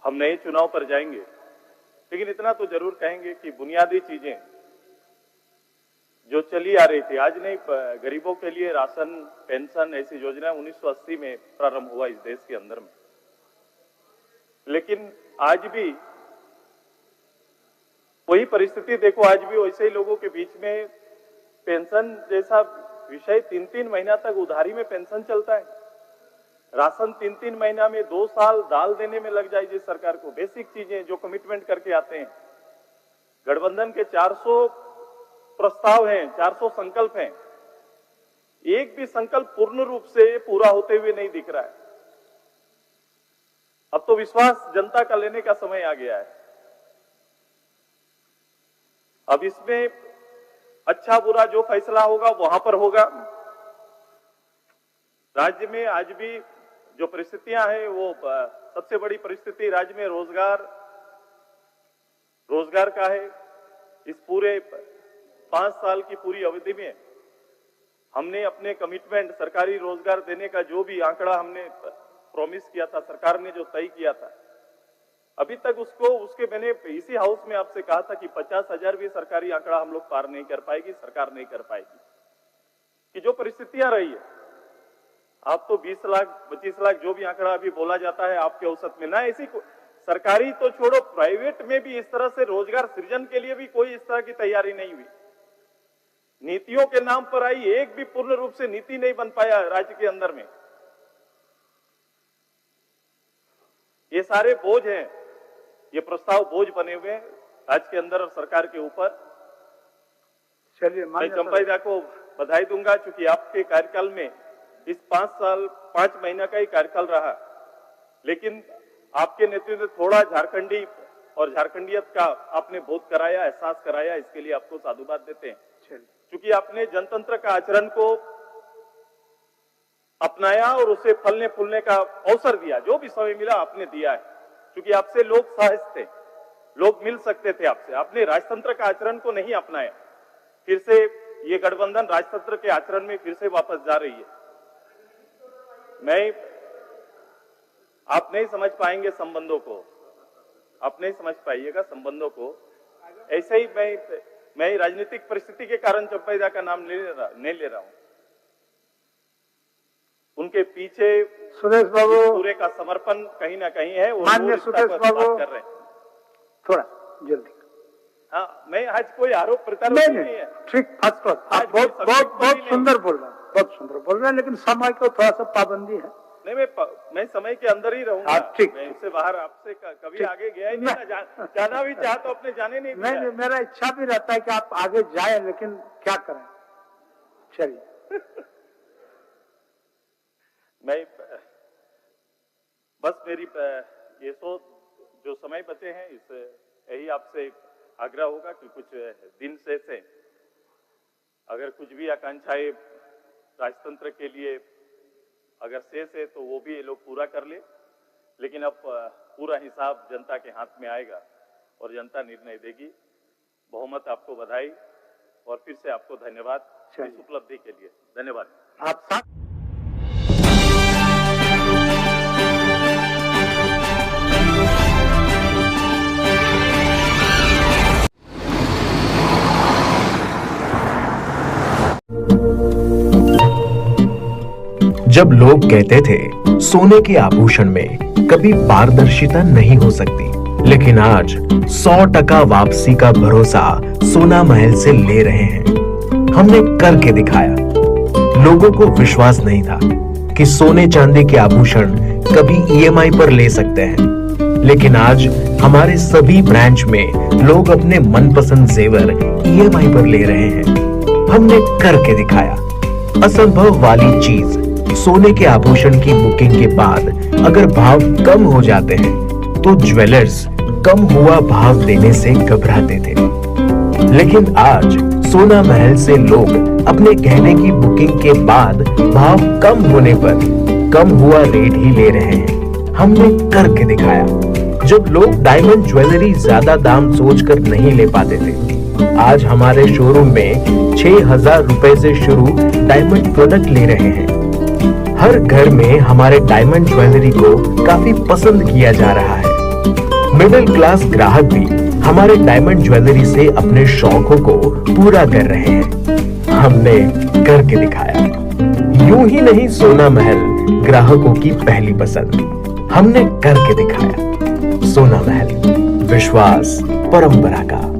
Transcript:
हम नए चुनाव पर जाएंगे, लेकिन इतना तो जरूर कहेंगे कि बुनियादी चीजें जो चली आ रही थी, आज नहीं, गरीबों के लिए राशन, पेंशन, ऐसी योजना 1980 में प्रारंभ हुआ इस देश के अंदर में, लेकिन आज भी वही परिस्थिति देखो, आज भी वैसे ही लोगों के बीच में पेंशन जैसा विषय 3-3 महीना तक उधारी में पेंशन चलता है, राशन 3-3 महीना में 2 साल दाल देने में लग जाए जिस सरकार को। बेसिक चीजें जो कमिटमेंट करके आते हैं, गठबंधन के 400 प्रस्ताव हैं, 400 संकल्प हैं, एक भी संकल्प पूर्ण रूप से पूरा होते हुए नहीं दिख रहा है। अब तो विश्वास जनता का लेने का समय आ गया है। अब इसमें अच्छा बुरा जो फैसला होगा वहां पर होगा। राज्य में आज भी जो परिस्थितियां हैं, वो सबसे बड़ी परिस्थिति राज्य में रोजगार का है। इस पूरे 5 साल की पूरी अवधि में हमने अपने कमिटमेंट, सरकारी रोजगार देने का जो भी आंकड़ा हमने प्रॉमिस किया था, सरकार ने जो तय किया था, अभी तक उसके मैंने इसी हाउस में आपसे कहा था कि 50,000 भी सरकारी आंकड़ा हम लोग पार नहीं कर पाएगी, सरकार नहीं कर पाएगी। कि जो परिस्थितियां रही है, आप तो 20 लाख 25 लाख जो भी आंकड़ा अभी बोला जाता है आपके औसत में, ना ऐसी सरकारी तो छोड़ो, प्राइवेट में भी इस तरह से रोजगार सृजन के लिए भी कोई इस तरह की तैयारी नहीं हुई। नीतियों के नाम पर आई, एक भी पूर्ण रूप से नीति नहीं बन पाया राज्य के अंदर में। ये सारे बोझ हैं, ये प्रस्ताव बोझ बने हुए हैं राज्य के अंदर और सरकार के ऊपर। चलिए, मैं चंपाइदा को बधाई दूंगा, क्योंकि आपके कार्यकाल में इस 5 महीना का ही कार्यकाल रहा, लेकिन आपके नेतृत्व में थोड़ा झारखंडी और झारखंडियत का आपने बोध कराया, एहसास कराया, इसके लिए आपको साधुवाद देते हैं। क्योंकि आपने जनतंत्र का आचरण को अपनाया और उसे फलने फूलने का अवसर दिया, जो भी समय मिला आपने दिया है। क्योंकि आपसे लोग सहज थे, लोग मिल सकते थे आपसे। आपने राजतंत्र का आचरण को नहीं अपनाया। फिर से ये गठबंधन राजतंत्र के आचरण में फिर से वापस जा रही है। आप नहीं समझ पाएंगे संबंधों को, आप नहीं समझ पाइएगा संबंधों को। ऐसे ही मैं राजनीतिक परिस्थिति के कारण चंपाइदा का नाम नहीं ले रहा हूं। उनके पीछे सुरेश बाबू, पूरे का समर्पण कहीं ना कहीं है। माननीय सुरेश बाबू, कर रहे हैं थोड़ा जल्दी। हाँ, मैं आज कोई आरोप प्रत्यारोप नहीं है। ठीक, फर्स्ट क्लास, आप बहुत सुंदर बोल रहे हैं, बहुत सुंदर बोल रहे हैं, लेकिन समय को थोड़ा सा पाबंदी है। नहीं, मैं समय के अंदर ही रहूंगा। ठीक, मैं इससे बाहर आपसे कभी आगे गया ही नहीं। जाना भी चाह तो अपने जाने नहीं दिया। नहीं, मेरा इच्छा भी रहता है कि आप आगे जाए, लेकिन क्या करें। चलिए, मैं बस मेरी ये जो समय बचे हैं, इस यही आपसे आग्रह होगा कि कुछ दिन से अगर कुछ भी आकांक्षाएं राजतंत्र के लिए अगर शेष है तो वो भी ये लोग पूरा कर ले। लेकिन अब पूरा हिसाब जनता के हाथ में आएगा और जनता निर्णय देगी। बहुमत आपको बधाई और फिर से आपको धन्यवाद इस उपलब्धि के लिए। धन्यवाद। आप साथ जब लोग कहते थे सोने के आभूषण में कभी पारदर्शिता नहीं हो सकती, लेकिन आज 100% वापसी का भरोसा सोना महल से ले रहे हैं। हमने करके दिखाया। लोगों को विश्वास नहीं था कि सोने चांदी के आभूषण कभी ईएमआई पर ले सकते हैं, लेकिन आज हमारे सभी ब्रांच में लोग अपने मनपसंद जेवर ईएमआई पर ले रहे हैं। हमने करके दिखाया। असंभव वाली चीज, सोने के आभूषण की बुकिंग के बाद अगर भाव कम हो जाते हैं तो ज्वेलर्स कम हुआ भाव देने से घबराते थे, लेकिन आज सोना महल से लोग अपने गहने की बुकिंग के बाद भाव कम होने पर कम हुआ रेट ही ले रहे हैं। हमने करके दिखाया। जब लोग डायमंड ज्वेलरी ज्यादा दाम सोचकर नहीं ले पाते थे, आज हमारे शोरूम में 6,000 रुपए से शुरू डायमंड प्रोडक्ट ले रहे हैं। हर घर में हमारे डायमंड ज्वेलरी को काफी पसंद किया जा रहा है। मिडिल क्लास ग्राहक भी हमारे डायमंड ज्वेलरी से अपने शौकों को पूरा कर रहे हैं। हमने करके दिखाया। यूं ही नहीं सोना महल ग्राहकों की पहली पसंद, हमने करके दिखाया। सोना महल, विश्वास परंपरा का।